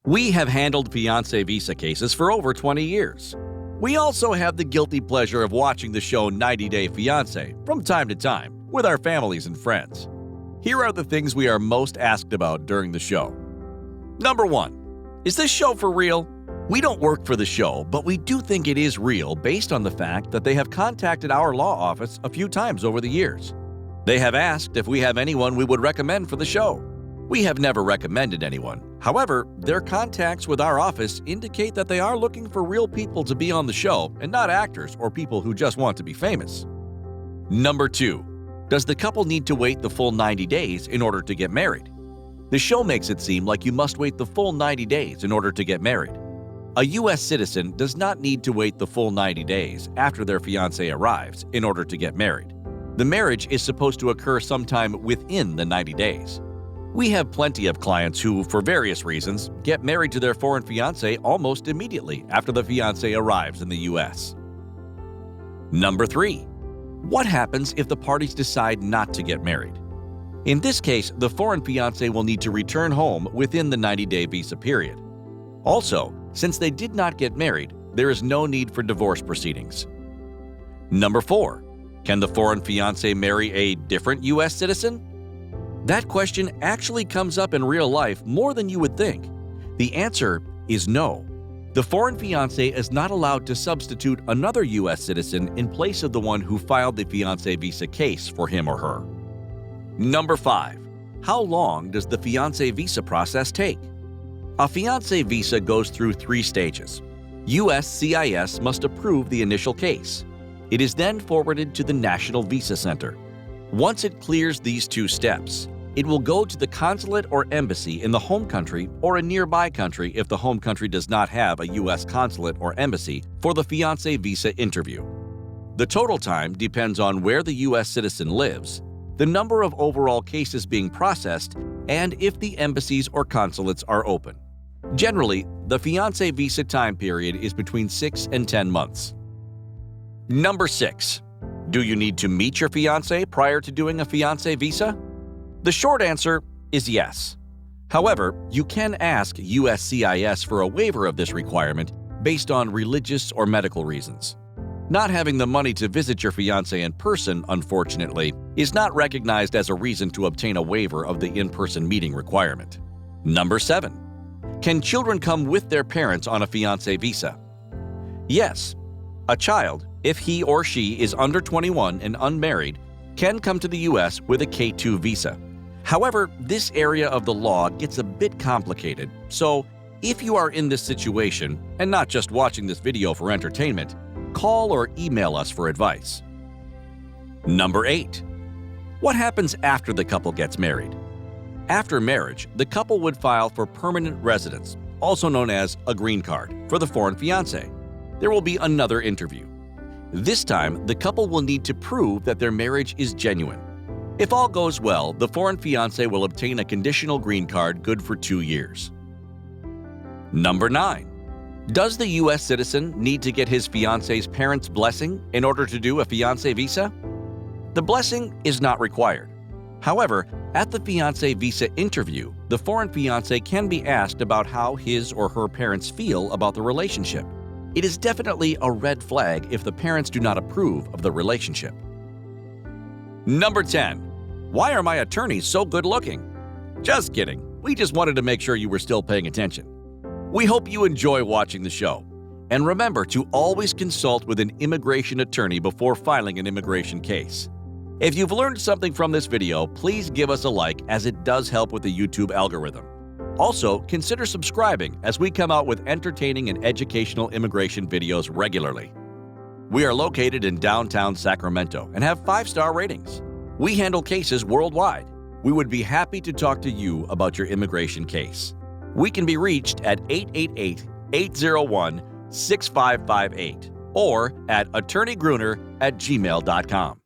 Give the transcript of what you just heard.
We have handled fiancé visa cases for over 20 years. We also have the guilty pleasure of watching the show 90 Day Fiancé from time to time with our families and friends. Here are the things we are most asked about during the show. Number 1. Is this show for real? We don't work for the show, but we do think it is real based on the fact that they have contacted our law office a few times over the years. They have asked if we have anyone we would recommend for the show. We have never recommended anyone. However, their contacts with our office indicate that they are looking for real people to be on the show and not actors or people who just want to be famous. Number 2. Does the couple need to wait the full 90 days in order to get married? The show makes it seem like you must wait the full 90 days in order to get married. A U.S. citizen does not need to wait the full 90 days after their fiancé arrives in order to get married. The marriage is supposed to occur sometime within the 90 days. We have plenty of clients who, for various reasons, get married to their foreign fiancé almost immediately after the fiancé arrives in the U.S. Number 3. What happens if the parties decide not to get married? In this case, the foreign fiancé will need to return home within the 90-day visa period. Also, since they did not get married, there is no need for divorce proceedings. Number 4. Can the foreign fiancé marry a different U.S. citizen? That question actually comes up in real life more than you would think. The answer is no. The foreign fiancé is not allowed to substitute another U.S. citizen in place of the one who filed the fiancé visa case for him or her. Number 5. How long does the fiancé visa process take? A fiancé visa goes through 3 stages. USCIS must approve the initial case. It is then forwarded to the National Visa Center. Once it clears these 2 steps, it will go to the consulate or embassy in the home country or a nearby country if the home country does not have a U.S. consulate or embassy for the fiancé visa interview. The total time depends on where the U.S. citizen lives, the number of overall cases being processed, and if the embassies or consulates are open. Generally, the fiancé visa time period is between 6 and 10 months. Number 6. Do you need to meet your fiancé prior to doing a fiancé visa? The short answer is yes. However, you can ask USCIS for a waiver of this requirement based on religious or medical reasons. Not having the money to visit your fiancé in person, unfortunately, is not recognized as a reason to obtain a waiver of the in-person meeting requirement. Number 7. Can children come with their parents on a fiancé visa? Yes. A child, if he or she is under 21 and unmarried, can come to the U.S. with a K-2 visa. However, this area of the law gets a bit complicated, so if you are in this situation and not just watching this video for entertainment, call or email us for advice. Number 8. What happens after the couple gets married? After marriage, the couple would file for permanent residence, also known as a green card, for the foreign fiancé. There will be another interview. This time, the couple will need to prove that their marriage is genuine. If all goes well, the foreign fiancé will obtain a conditional green card good for 2 years. Number 9. Does the U.S. citizen need to get his fiancé's parents' blessing in order to do a fiancé visa? The blessing is not required. However, at the fiancé visa interview, the foreign fiancé can be asked about how his or her parents feel about the relationship. It is definitely a red flag if the parents do not approve of the relationship. Number 10. Why are my attorneys so good looking? Just kidding. We just wanted to make sure you were still paying attention. We hope you enjoy watching the show. And remember to always consult with an immigration attorney before filing an immigration case. If you've learned something from this video, please give us a like as it does help with the YouTube algorithm. Also, consider subscribing as we come out with entertaining and educational immigration videos regularly. We are located in downtown Sacramento and have 5-star ratings. We handle cases worldwide. We would be happy to talk to you about your immigration case. We can be reached at 888-801-6558 or at attorneygruner@gmail.com.